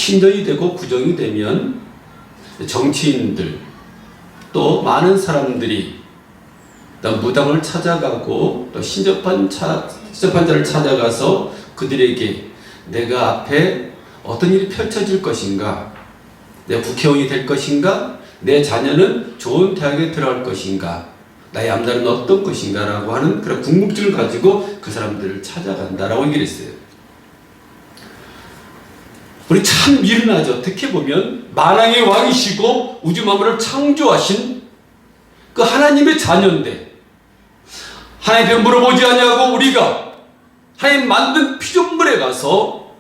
신년이 되고 구정이 되면 정치인들 또 많은 사람들이 무당을 찾아가고 또 신접한 자를 찾아가서 그들에게 내가 앞에 어떤 일이 펼쳐질 것인가, 내 국회의원이 될 것인가, 내 자녀는 좋은 대학에 들어갈 것인가, 나의 앞날은 어떤 것인가 라고 하는 그런 궁금증을 가지고 그 사람들을 찾아간다라고 얘기를 했어요. 우리 참 미련하죠. 어떻게 보면 만왕의 왕이시고 우주 만물을 창조하신 그 하나님의 자녀인데 하나님께 물어보지 않냐고 우리가 하나님 만든 피조물에 가서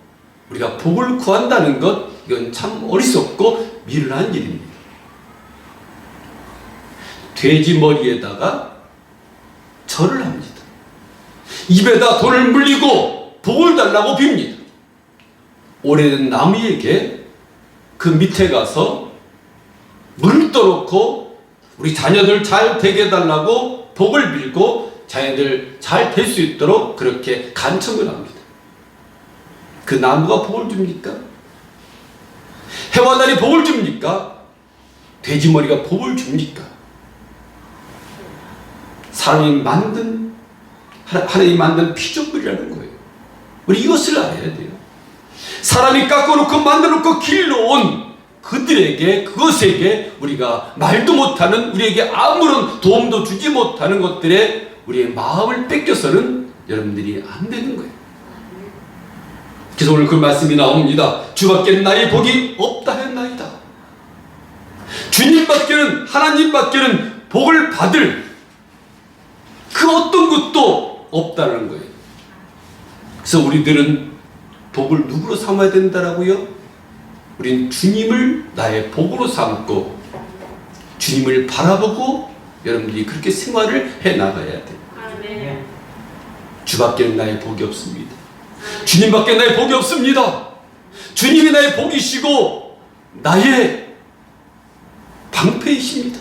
우리가 복을 구한다는 것, 이건 참 어리석고 미련한 일입니다. 돼지 머리에다가 절을 합니다. 입에다 돈을 물리고 복을 달라고 빕니다. 오래된 나무에게 그 밑에 가서 물을 떠놓고 우리 자녀들 잘 되게 해달라고 복을 빌고 자녀들 잘 될 수 있도록 그렇게 간청을 합니다. 그 나무가 복을 줍니까? 해와 달이 복을 줍니까? 돼지머리가 복을 줍니까? 하나님이 만든 피조물이라는 거예요. 우리 이것을 알아야 돼요. 사람이 깎아놓고 만들어놓고 길러온 그들에게, 그것에게 우리가 말도 못하는, 우리에게 아무런 도움도 주지 못하는 것들에 우리의 마음을 뺏겨서는 여러분들이 안 되는 거예요. 그래서 오늘 그 말씀이 나옵니다. 주밖에는 나의 복이 없다 했나이다. 주님밖에는, 하나님밖에는 복을 받을 그 어떤 것도 없다는 거예요. 그래서 우리들은 복을 누구로 삼아야 된다라고요? 우린 주님을 나의 복으로 삼고 주님을 바라보고 여러분들이 그렇게 생활을 해나가야 돼요. 주밖에는 나의 복이 없습니다. 주님밖에 나의 복이 없습니다. 주님이 나의 복이시고 나의 방패이십니다.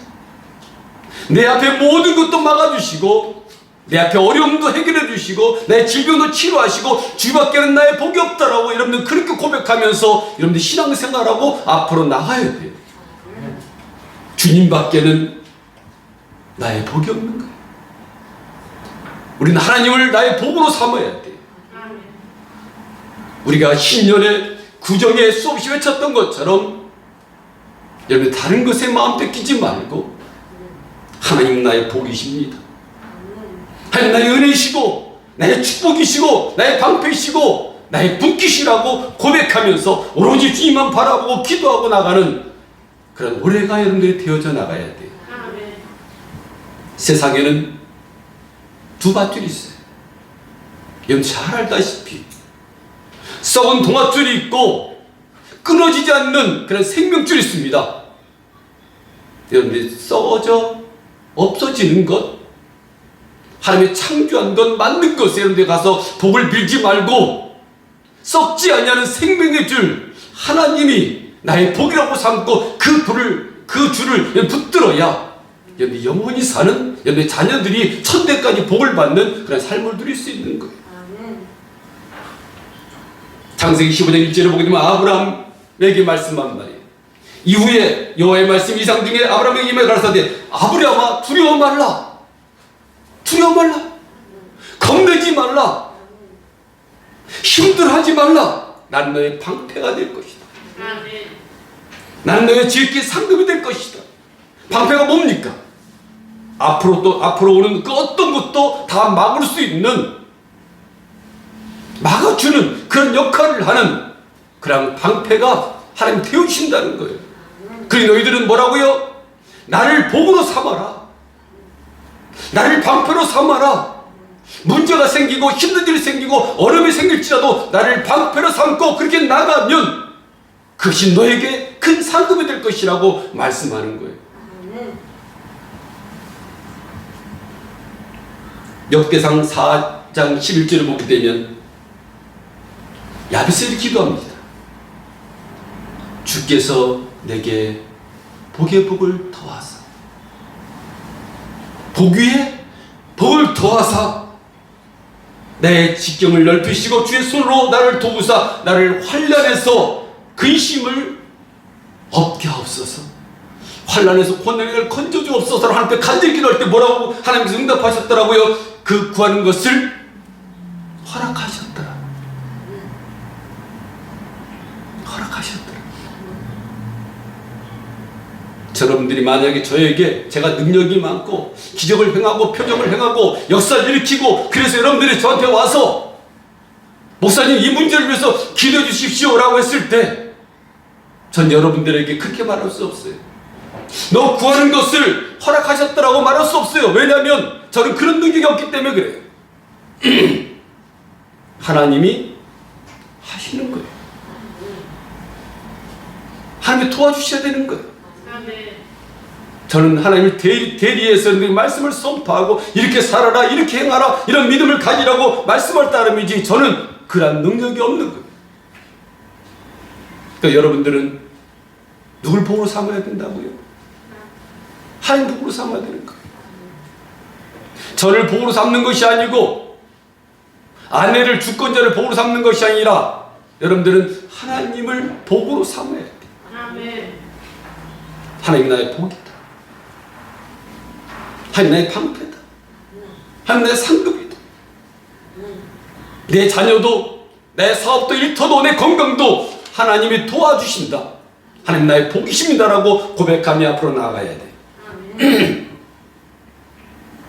내 앞에 모든 것도 막아주시고 내 앞에 어려움도 해결해 주시고 나의 질병도 치료하시고 주밖에는 나의 복이 없다라고 여러분들 그렇게 고백하면서 여러분들 신앙생활하고 앞으로 나가야 돼요. 주님밖에는 나의 복이 없는 거예요. 우리는 하나님을 나의 복으로 삼아야 돼요. 우리가 신년에 구정에 수없이 외쳤던 것처럼 여러분 다른 것에 마음 뺏기지 말고 하나님 나의 복이십니다. 하나님 나의 은혜이시고 나의 축복이시고 나의 방패이시고 나의 분깃이라고 고백하면서 오로지 주님만 바라보고 기도하고 나가는 그런 올해가 여러분들이 되어져 나가야 돼요. 세상에는 두 밧줄이 있어요. 여러분 잘 알다시피 썩은 동아줄이 있고 끊어지지 않는 그런 생명줄이 있습니다. 여러분들이 썩어져 없어지는 것, 하나님이 창조한 것, 만든 것에 여러분들이 가서 복을 빌지 말고 썩지 아니하는 생명의 줄 하나님이 나의 복이라고 삼고 그 줄을 붙들어야 여러분이 영원히 사는 여러분의 자녀들이 천대까지 복을 받는 그런 삶을 누릴 수 있는 거예요. 창세기 15장 1절을 보게 되면 아브라함에게 말씀한 말이에요. 이후에 여호와의 말씀 이상 중에 아브라함에게 임하여 가라사대 아브라함아 두려워 말라. 두려워 말라. 겁내지 말라. 힘들어하지 말라. 난 너의 방패가 될 것이다. 나는 너의 지극히 상급이 될 것이다. 방패가 뭡니까? 앞으로 오는 그 어떤 것도 다 막을 수 있는, 막아주는 그런 역할을 하는 그런 방패가 하나님 되어주신다는 거예요. 그리고 너희들은 뭐라고요? 나를 복으로 삼아라. 나를 방패로 삼아라. 문제가 생기고 힘든 일이 생기고 어려움이 생길지라도 나를 방패로 삼고 그렇게 나가면 그것이 너에게 큰 상급이 될 것이라고 말씀하는 거예요. 역대상 4장 11절을 보게 되면 야베스를 기도합니다. 주께서 내게 복의 복을 더하사, 복 위에 복을 더하사 내 직경을 넓히시고 주의 손으로 나를 도우사 나를 환난에서 근심을 없게 하옵소서. 환난에서 고난을 건져주옵소서. 하나님께 간절히 기도할 때 뭐라고 하나님께서 응답하셨더라고요. 그 구하는 것을 허락하셨더라. 허락하셨더라. 여러분들이 만약에 저에게 제가 능력이 많고 기적을 행하고 표적을 행하고 역사를 일으키고 그래서 여러분들이 저한테 와서 목사님 이 문제를 위해서 기도해 주십시오 라고 했을 때 전 여러분들에게 그렇게 말할 수 없어요. 너 구하는 것을 허락하셨더라고 말할 수 없어요. 왜냐하면 저는 그런 능력이 없기 때문에 그래요. 하나님이 하시는 거예요. 하나님이 도와주셔야 되는 거예요. 저는 하나님을 대리해서 말씀을 선포하고 이렇게 살아라 이렇게 행하라 이런 믿음을 가지라고 말씀을 따름이지 저는 그런 능력이 없는 거예요. 그러니까 여러분들은 누굴 복으로 삼아야 된다고요? 하나님 복으로 삼아야 되는 거예요. 저를 복으로 삼는 것이 아니고 아내를 주권자를 복으로 삼는 것이 아니라 여러분들은 하나님을 복으로 삼아야 돼요. 하나님 나의 복이다. 하나님 나의 방패다. 하나님 나의 상급이다. 내 자녀도 내 사업도 일터도 내 건강도 하나님이 도와주신다. 하나님 나의 복이십니다라고 고백하며 앞으로 나아가야 돼.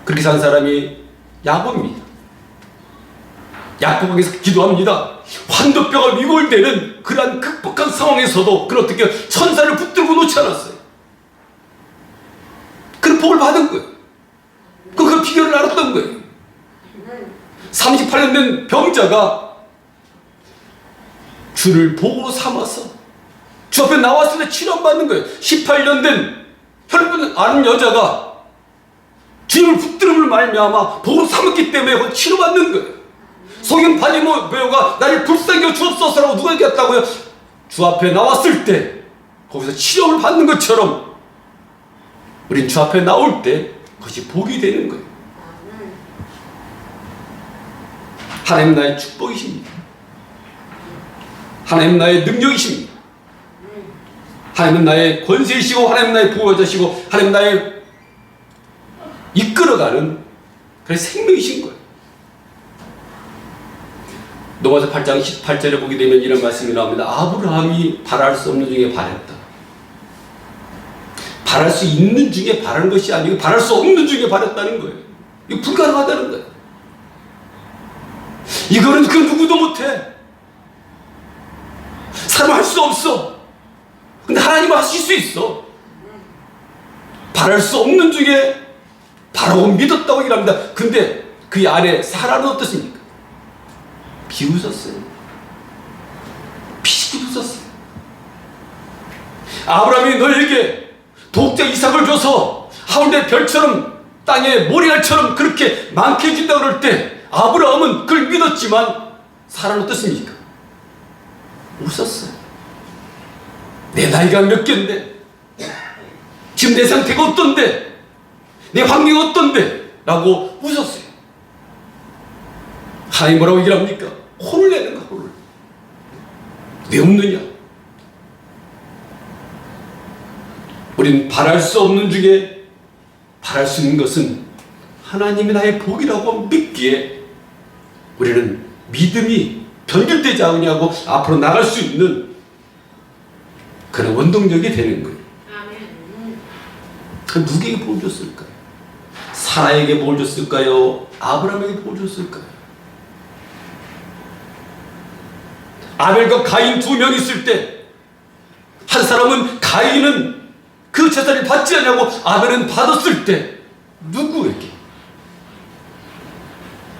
그렇게 산 사람이 야곱입니다. 야곱에서 기도합니다. 환도뼈가 위골되는 그러한 극복한 상황에서도 그는 어떻게 천사를 붙들고 놓지 않았어요. 그런 복을 받은 거예요. 그 비결을 알았던 거예요. 38년 된 병자가 주를 복으로 삼아서 주 앞에 나왔을 때 치료받는 거예요. 18년 된 혈분 아는 여자가 주님을 붙들음을 말미암아 복으로 삼았기 때문에 치료받는 거예요. 성경 바디모 배우가 나를 불쌍히 주옵소서라고 누가 얘기했다고요? 주 앞에 나왔을 때 거기서 치료를 받는 것처럼 우린 주 앞에 나올 때 그것이 복이 되는 거예요. 하나님 나의 축복이십니다. 하나님 나의 능력이십니다. 하나님은 나의 권세이시고 하나님 나의 보호자시고 하나님 나의 이끌어가는 그런 생명이신 거예요. 로마서 8장 18절에 보게 되면 이런 말씀이 나옵니다. 아브라함이 바랄 수 없는 중에 바랬다. 바랄 수 있는 중에 바란 것이 아니고 바랄 수 없는 중에 바랬다는 거예요. 이거 불가능하다는 거예요. 이거는 그 누구도 못해. 사람 할 수 없어. 근데 하나님은 하실 수 있어. 바랄 수 없는 중에 바라고 믿었다고 얘기합니다. 근데 그 안에 사라는 어떻습니까? 비웃었어요. 피식이 웃었어요. 아브라함이 너에게 독자 이삭을 줘서 하늘의 별처럼 땅의 모래알처럼 그렇게 많게 해준다고 그럴 때 아브라함은 그걸 믿었지만 사라는 어떻습니까? 웃었어요. 내 나이가 몇 개인데 지금 내 상태가 어떤데 내 환경이 어떤데 라고 웃었어요. 하나님 뭐라고 얘기를 합니까? 혼을 내는 거. 혼을 왜 웃느냐? 우린 바랄 수 없는 중에 바랄 수 있는 것은 하나님이 나의 복이라고 믿기에 우리는 믿음이 변질되지 않냐고 앞으로 나갈 수 있는 그런 원동력이 되는 거예요. 그 누구에게 복을 줬을까요? 사라에게 복을 줬을까요? 아브라함에게 복을 줬을까요? 아벨과 가인 두 명 있을 때 한 사람은 가인은 그 제사를 받지 않냐고 아벨은 받았을 때 누구에게?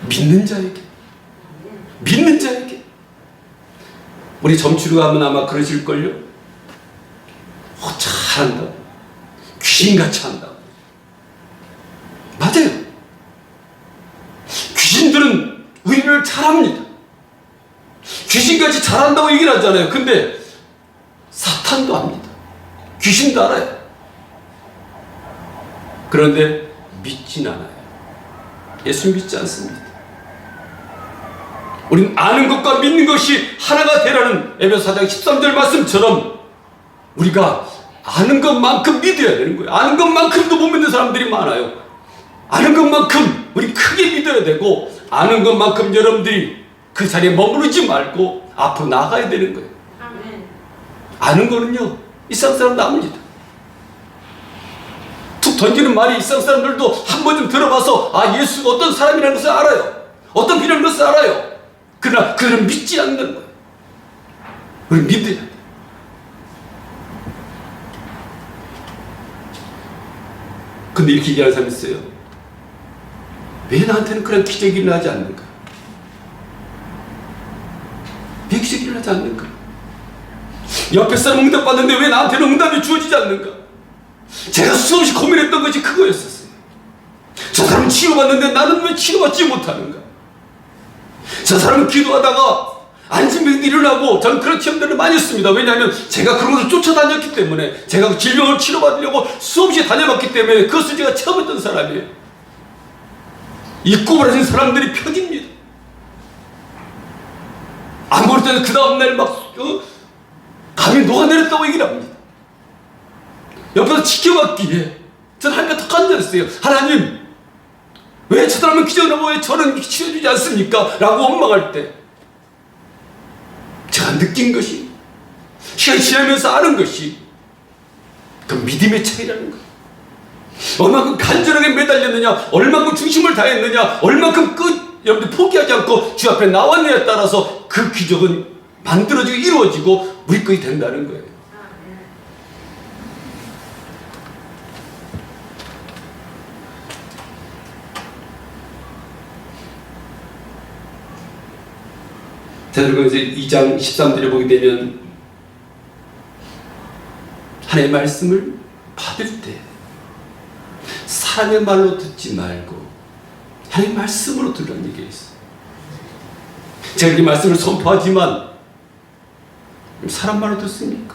믿는 자에게. 믿는 자에게. 우리 점치러 가면 아마 그러실걸요? 잘한다. 귀신같이 한다. 맞아요. 귀신들은 의를 잘합니다. 귀신같이 잘한다고 얘기를 하잖아요. 근데 사탄도 합니다. 귀신도 알아요. 그런데 믿진 않아요. 예수 믿지 않습니다. 우린 아는 것과 믿는 것이 하나가 되라는 에베소 4장 13절 말씀처럼 우리가 아는 것만큼 믿어야 되는 거예요. 아는 것만큼도 못 믿는 사람들이 많아요. 아는 것만큼 우리 크게 믿어야 되고, 아는 것만큼 여러분들이 그 자리에 머무르지 말고 앞으로 나가야 되는 거예요. 아는 거는요, 이 세상 사람도 압니다. 툭 던지는 말이 이 세상 사람들도 한 번쯤 들어봐서 예수가 어떤 사람이라는 것을 알아요. 어떤 분이라는 것을 알아요. 그러나 그들은 믿지 않는 거예요. 우리 믿어야 돼. 근데 이렇게 얘기하는 사람이 있어요. 왜 나한테는 그런 기적이 일어나지 않는가? 왜 기적이 일어나지 않는가? 옆에 사람 응답받는데 왜 나한테는 응답이 주어지지 않는가? 제가 수없이 고민했던 것이 그거였었어요. 저 사람은 치료받는데 나는 왜 치료받지 못하는가? 저 사람은 기도하다가 안진병이 일어나고, 저는 그런 체험들을 많이 했습니다. 왜냐하면 제가 그런 것을 쫓아다녔기 때문에, 제가 그 질병을 치료받으려고 수없이 다녀봤기 때문에 그것을 제가 체험했던 사람이에요. 이 꼬부라진 사람들이 편입니다. 안 볼 때는 그 다음날 막 감이 녹아내렸다고 얘기를 합니다. 옆에서 지켜봤기에 저는 하나님께 더 간절했어요. 하나님, 왜 저 사람은 기적을 하고 왜 저는 치료해주지 않습니까? 라고 원망할 때 제가 느낀 것이, 시간이 지나면서 아는 것이 그 믿음의 차이라는 거예요. 얼마큼 간절하게 매달렸느냐, 얼마큼 중심을 다했느냐, 얼마큼 여러분들 포기하지 않고 주 앞에 나왔느냐에 따라서 그 기적은 만들어지고 이루어지고 우리 것이 된다는 거예요. 자, 그리고 이제 2장 13절에 보게 되면 하나님의 말씀을 받을 때 사람의 말로 듣지 말고 하나님의 말씀으로 들으라는 얘기가 있어요. 제가 이렇게 말씀을 선포하지만 사람 말로 듣습니까?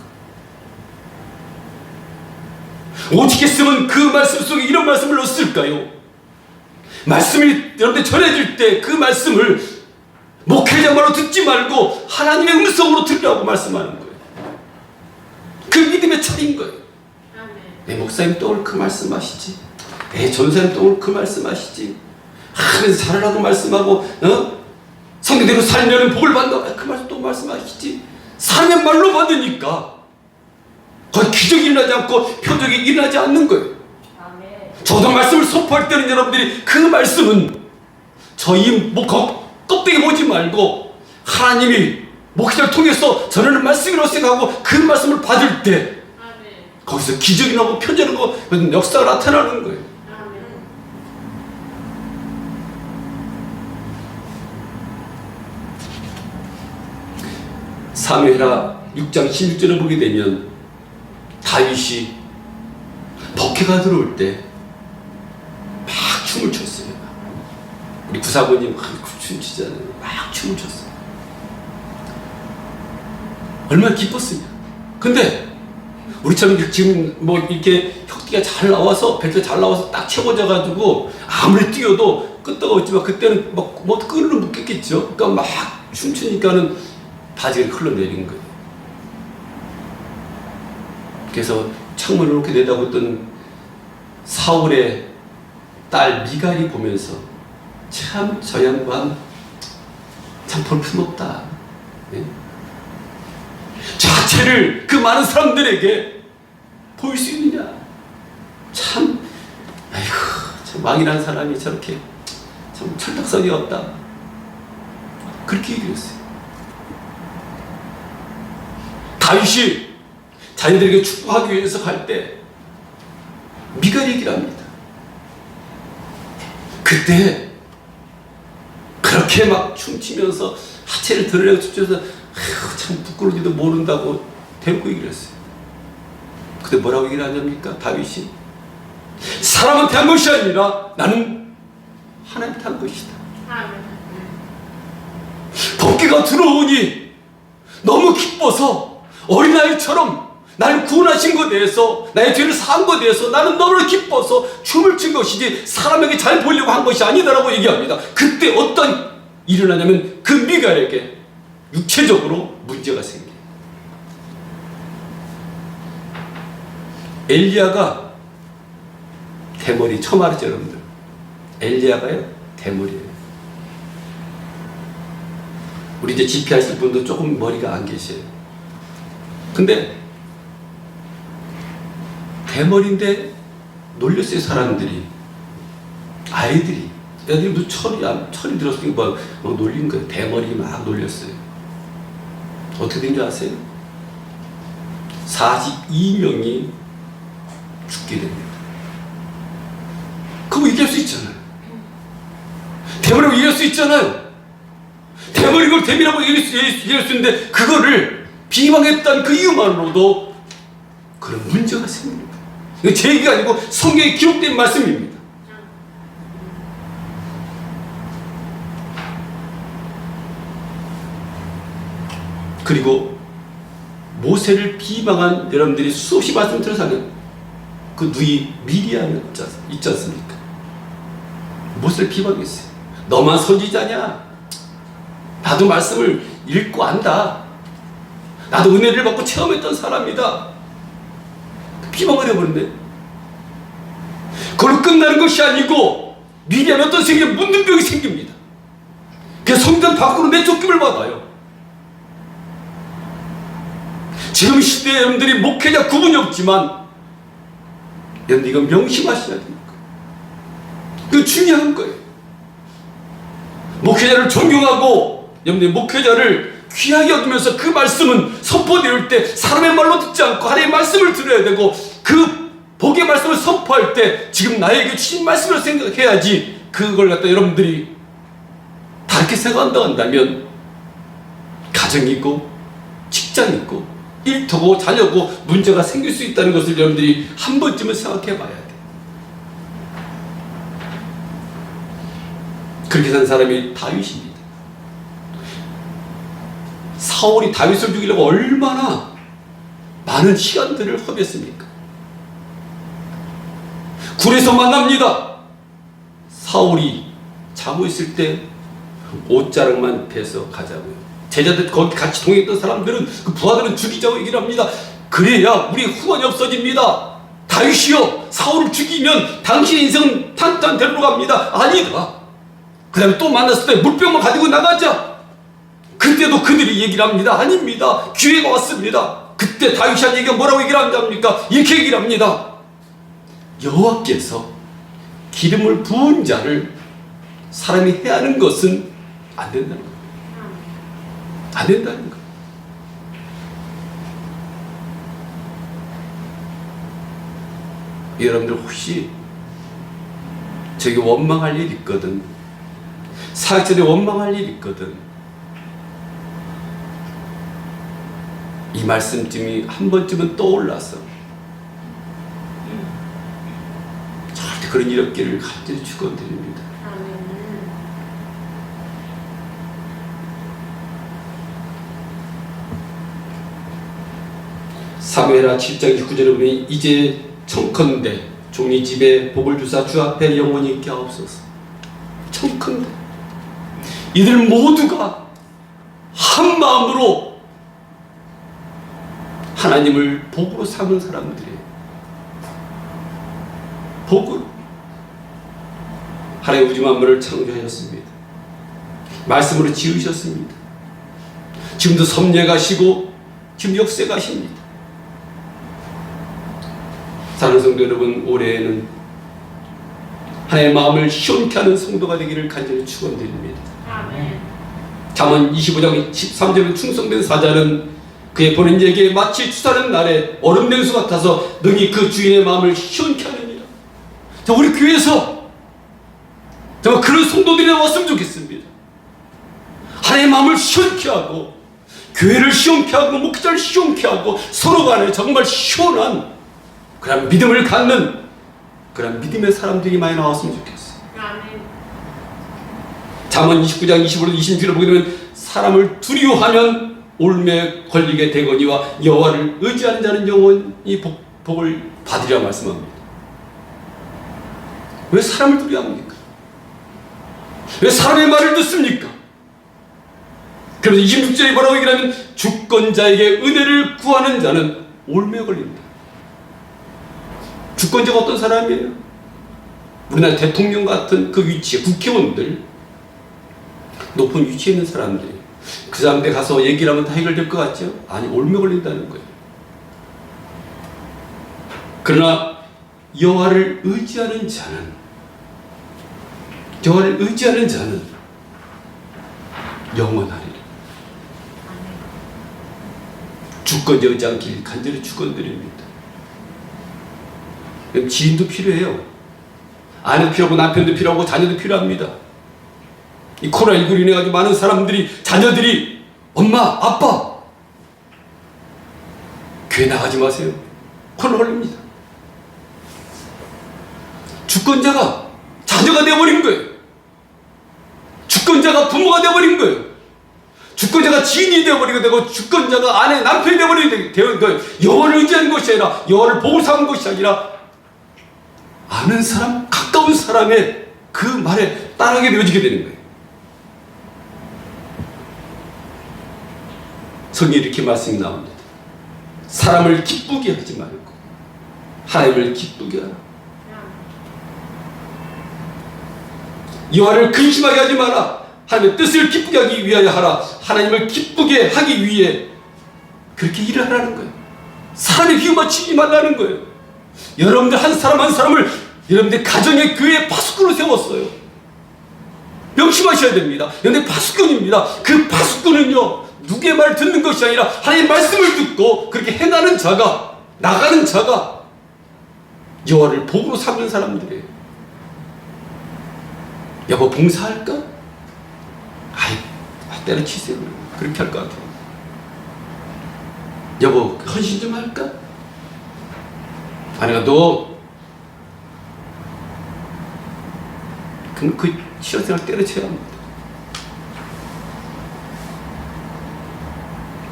오직 했으면 그 말씀 속에 이런 말씀을 넣었을까요? 말씀이 여러분들 전해질 때 그 말씀을 목회자 말로 듣지 말고 하나님의 음성으로 들으라고 말씀하는 거예요. 그 믿음의 차이인 거예요. 내 목사님 또 오늘 그 말씀하시지, 내 전사님 또 오늘 그 말씀하시지, 그래서 잘하라고 말씀하고 성경대로 살면은 복을 받는다, 그 말씀 또 말씀하시지. 사람의 말로 받으니까 거의 기적이 일어나지 않고 표적이 일어나지 않는 거예요. 저도 말씀을 선포할 때는 여러분들이 그 말씀은 저희 껍데기 보지 말고 하나님이 목회자를 통해서 전하는 말씀이라고 생각하고 그 말씀을 받을 때 거기서 기적이 나고 표적이 나고 역사가 나타나는 거예요. 사무엘하 6장 16절을 보게 되면 다윗이 덕회가 들어올 때 막 춤을 췄어요. 우리 구사모님 춤추잖아요. 막 춤을 췄어요. 얼마나 기뻤습니까? 근데 우리처럼 지금 뭐 이렇게 혁기가 잘 나와서, 벨트가 잘 나와서 딱 채워져가지고 아무리 뛰어도 끄떡 없지만 그때는 막 뭐 끈을 묶였겠죠. 그러니까 막 춤추니까는 바지가 흘러내린 거예요. 그래서 창문을 이렇게 내다보던 사울의 딸 미갈이 보면서 참 저 양반 참 볼품없다. 네? 자체를 그 많은 사람들에게 보일 수 있느냐. 참, 아이고, 참 왕이라는 사람이 저렇게 참 철딱선이 없다. 그렇게 얘기했어요. 다윗이 자녀들에게 축복하기 위해서 갈 때 미갈 얘기를 합니다. 그때 그렇게 막 춤추면서 하체를 드러내고 춤추면서 참 부끄러운지도 모른다고 대놓고 얘기를 했어요. 근데 뭐라고 얘기를 하냐니까 다윗이 사람한테 한 것이 아니라 나는 하나님한테 한 것이다. 덕기가 들어오니 너무 기뻐서 어린아이처럼 나를 구원하신 것에 대해서, 나의 죄를 사한 것에 대해서 나는 너무나 기뻐서 춤을 춘 것이지 사람에게 잘 보이려고 한 것이 아니다라고 얘기합니다. 그때 어떤 일어나냐면 그 미갈에게 육체적으로 문제가 생겨요. 엘리야가 대머리, 처음 알았죠 여러분들? 엘리야가요 대머리예요. 우리 이제 집회하실 분도 조금 머리가 안 계셔요. 근데 대머리인데 놀렸어요. 사람들이, 아이들이, 애들도 철이 들었으니까 막 놀린 거예요. 대머리 막 놀렸어요. 어떻게 된 줄 아세요? 42명이 죽게 됩니다. 그거 이길 수 있잖아요. 대머리고 이길 수 있잖아요. 대머리고 대미라고 이길 수 있는데 그거를 비방했던 그 이유만으로도 그런 문제가 생깁니다. 이거 제 얘기가 아니고 성경에 기록된 말씀입니다. 그리고 모세를 비방한 여러분들이 수없이 말씀 들어서는 그 누이 미리암이 있지 않습니까? 모세를 비방했어요. 너만 선지자냐? 나도 말씀을 읽고 안다. 나도 은혜를 받고 체험했던 사람이다. 비방을 해버린대. 그걸로 끝나는 것이 아니고 미리암이 어떤 생기에 묻는 병이 생깁니다. 그래서 성전 밖으로 내쫓김을 받아요. 지금 시대에 여러분들이 목회자 구분이 없지만 여러분들 이거 명심하셔야 됩니다. 이거 중요한 거예요. 목회자를 존경하고 여러분들 목회자를 귀하게 여기면서 그 말씀은 선포될 때 사람의 말로 듣지 않고 하나님의 말씀을 들어야 되고 그 복의 말씀을 선포할 때 지금 나에게 주신 말씀을 생각해야지. 그걸 갖다 여러분들이 다르게 생각한다 한다면 가정이 있고 직장이 있고 일터고 자녀고 문제가 생길 수 있다는 것을 여러분들이 한 번쯤은 생각해 봐야 돼. 그렇게 산 사람이 다윗입니다. 사울이 다윗을 죽이려고 얼마나 많은 시간들을 허비했습니까? 굴에서 만납니다. 사울이 자고 있을 때 옷자락만 베서 가자고요. 제자들 거기 같이 동행했던 사람들은 그 부하들은 죽이자고 얘기를 합니다. 그래야 우리 후원이 없어집니다. 다윗이여, 사울을 죽이면 당신의 인생은 탄탄대로 갑니다. 아니다. 그 다음에 또 만났을 때 물병만 가지고 나가자. 그때도 그들이 얘기를 합니다. 아닙니다. 기회가 왔습니다. 그때 다윗이 얘기가 뭐라고 얘기를 합니까? 이렇게 얘기를 합니다. 여호와께서 기름을 부은 자를 사람이 해하는 것은 안 된다는 거예요. 안 된다는 거예요. 여러분들 혹시 저기 원망할 일 있거든, 사역자들이 원망할 일 있거든, 이 말씀쯤이 한 번쯤은 떠올라서 절대 그런 일 없기를 간절히 축원드립니다. 사무엘하 7장 29절에 보면 이제 청컨대 종이 집에 복을 주사 주 앞에 영원히 있게 하옵소서. 청컨대 이들 모두가 한 마음으로 하나님을 복으로 삼은 사람들이에요. 복으로 하나님 우주 만물을 창조하셨습니다. 말씀으로 지으셨습니다. 지금도 섭리하시고 지금 역사하십니다. 사랑하는 성도 여러분, 올해에는 하나님의 마음을 시원케 하는 성도가 되기를 간절히 축원드립니다. 아멘. 잠언 25장 13절에 충성된 사자는 그의 보낸 이에게 마치 추사하는 날에 얼음 냉수 같아서 능히 그 주인의 마음을 시원케 하느니라. 자, 우리 교회에서 정말 그런 성도들이 나왔으면 좋겠습니다. 하나님의 마음을 시원케 하고 교회를 시원케 하고 목회자를 시원케 하고 서로 간에 정말 시원한 그런 믿음을 갖는 그런 믿음의 사람들이 많이 나왔으면 좋겠어요. 아멘. 잠언 29장 25절 26절을 보게 되면 사람을 두려워하면 올매 걸리게 되거니와 여호와를 의지하는 자는 영원히 복을 받으리라 말씀합니다. 왜 사람을 두려워합니까? 왜 사람의 말을 듣습니까? 그래서 26절에 뭐라고 얘기하면 주권자에게 은혜를 구하는 자는 올매 걸린다. 주권자가 어떤 사람이에요? 우리나라 대통령 같은 그 위치에 국회의원들, 높은 위치에 있는 사람들이 그 사람한테 가서 얘기를 하면 다 해결될 것 같죠? 아니, 올매 걸린다는 거예요. 그러나 여호와를 의지하는 자는 영원하리라. 주권자 의지한 길 간절히 축원드립니다. 지인도 필요해요. 아내도 필요하고 남편도 필요하고 자녀도 필요합니다. 이 코로나19로 인해 가지고 많은 사람들이, 자녀들이 엄마, 아빠 교회 나가지 마세요. 코로나 걸립니다. 주권자가 자녀가 되어버린 거예요. 주권자가 부모가 되어버린 거예요. 주권자가 지인이 되어버리게 되고, 주권자가 아내, 남편이 되어버리게 되는 거예요. 여호와를 의지하는 것이 아니라, 여호와를 보고 사는 것이 아니라, 아는 사람, 가까운 사람의 그 말에 따르게 되어지게 되는 거예요. 성경에 이렇게 말씀이 나옵니다. 사람을 기쁘게 하지 말고 하나님을 기쁘게 하라. 여호와를 근심하게 하지 마라. 하나님의 뜻을 기쁘게 하기 위하여 하라. 하나님을 기쁘게 하기 위해 그렇게 일을 하라는 거예요. 사람의 비유 맞추지 말라는 거예요. 여러분들 한 사람 한 사람을 여러분들 가정의 교회에 파수꾼으로 세웠어요. 명심하셔야 됩니다. 여러분들 파수꾼입니다. 그 파수꾼은요, 누구의 말을 듣는 것이 아니라 하나님의 말씀을 듣고 그렇게 행하는 자가, 나가는 자가 여호와를 복으로 삼는 사람들이에요. 여보, 봉사할까? 때려치세요. 그렇게 할 것 같아요. 여보, 헌신 좀 할까? 아내가 너 그럼 그 신앙생활 때려쳐야 합니다.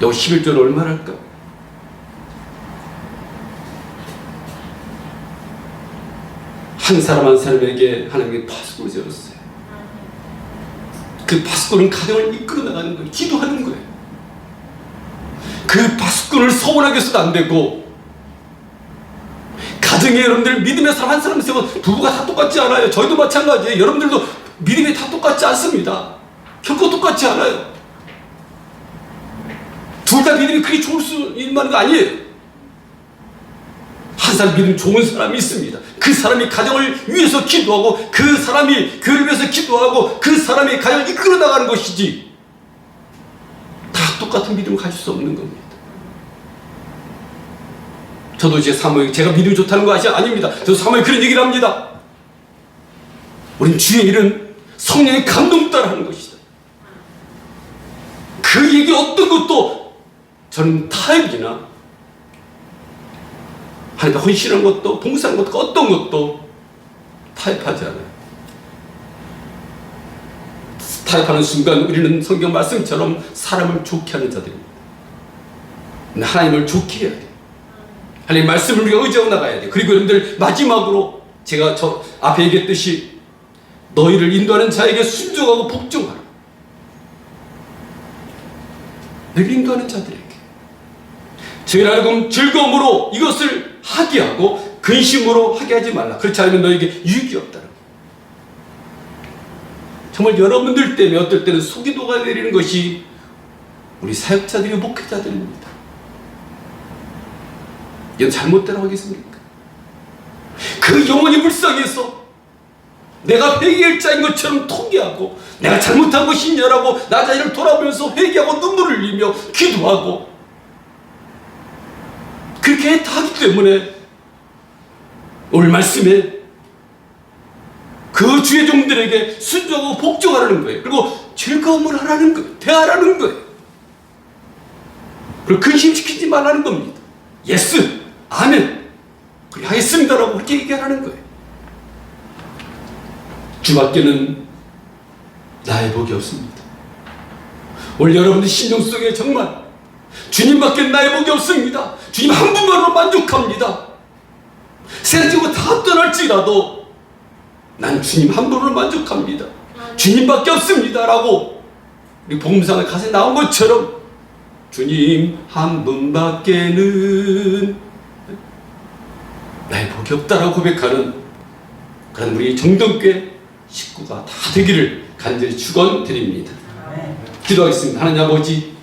여보, 11조는 얼마나 할까? 한 사람 한 사람에게 하나님의 파수꾼을 세웠어요. 그 파수꾼은 가정을 이끌어 나가는 거예요. 기도하는 거예요. 그 파수꾼을 서운하게 해서도 안 되고, 가정에 여러분들 믿음의 사람 한 사람 세워, 부부가 다 똑같지 않아요. 저희도 마찬가지예요. 여러분들도 믿음이 다 똑같지 않습니다. 결코 똑같지 않아요. 둘 다 믿음이 그리 좋을 수 있는 거 아니에요. 한 사람 믿음 좋은 사람이 있습니다. 그 사람이 가정을 위해서 기도하고, 그 사람이 교회를 위해서 기도하고, 그 사람이 가정을 이끌어 나가는 것이지, 다 똑같은 믿음을 가질 수 없는 겁니다. 저도 이제 사모에 제가 믿음이 좋다는 거 아닙니다. 저도 사모에 그런 얘기를 합니다. 우린 주의 일은 성령의 감동 따라 하는 것이다. 그 얘기 어떤 것도 저는 타협이나 하나님께 헌신한 것도, 봉사한 것도, 어떤 것도 타협하지 않아요. 타협하는 순간 우리는 성경 말씀처럼 사람을 좋게 하는 자들입니다. 하나님을 좋게 해야 돼요. 하나님 말씀을 우리가 의지하고 나가야 돼요. 그리고 여러분들, 마지막으로 제가 저 앞에 얘기했듯이 너희를 인도하는 자에게 순종하고 복종하라. 너희를 인도하는 자들에게 저희를 알고 즐거움으로 이것을 하게 하고 근심으로 하게 하지 말라. 그렇지 않으면 너에게 유익이 없다는 거예요. 정말 여러분들 때문에 어떨 때는 소기도가 내리는 것이 우리 사역자들이, 목회자들입니다. 이건 잘못대로 하겠습니까? 그 영혼이 불쌍해서 내가 회개할 자인 것처럼 통계하고, 내가 잘못한 것이 있냐라고 나 자신을 돌아보면서 회개하고 눈물을 흘리며 기도하고, 그렇게 하기 때문에 오늘 말씀에 그 주의 종들에게 순종하고 복종하라는 거예요. 그리고 즐거움을 하라는 거예요. 대하라는 거예요. 그리고 근심시키지 말라는 겁니다. 예스, 아멘, 그렇게 하겠습니다라고 그렇게 얘기하라는 거예요. 주밖에는 나의 복이 없습니다. 오늘 여러분들 심령 속에 정말 주님밖에 나의 복이 없습니다. 주님 한 분만으로 만족합니다. 세상적으로 다 떠날지라도 난 주님 한 분으로 만족합니다. 주님밖에 없습니다 라고 우리 복음상의 가사에 나온 것처럼 주님 한 분밖에는 나의 복이 없다라고 고백하는 그런 우리 정동교회 식구가 다 되기를 간절히 축원드립니다. 기도하겠습니다. 하나님 아버지,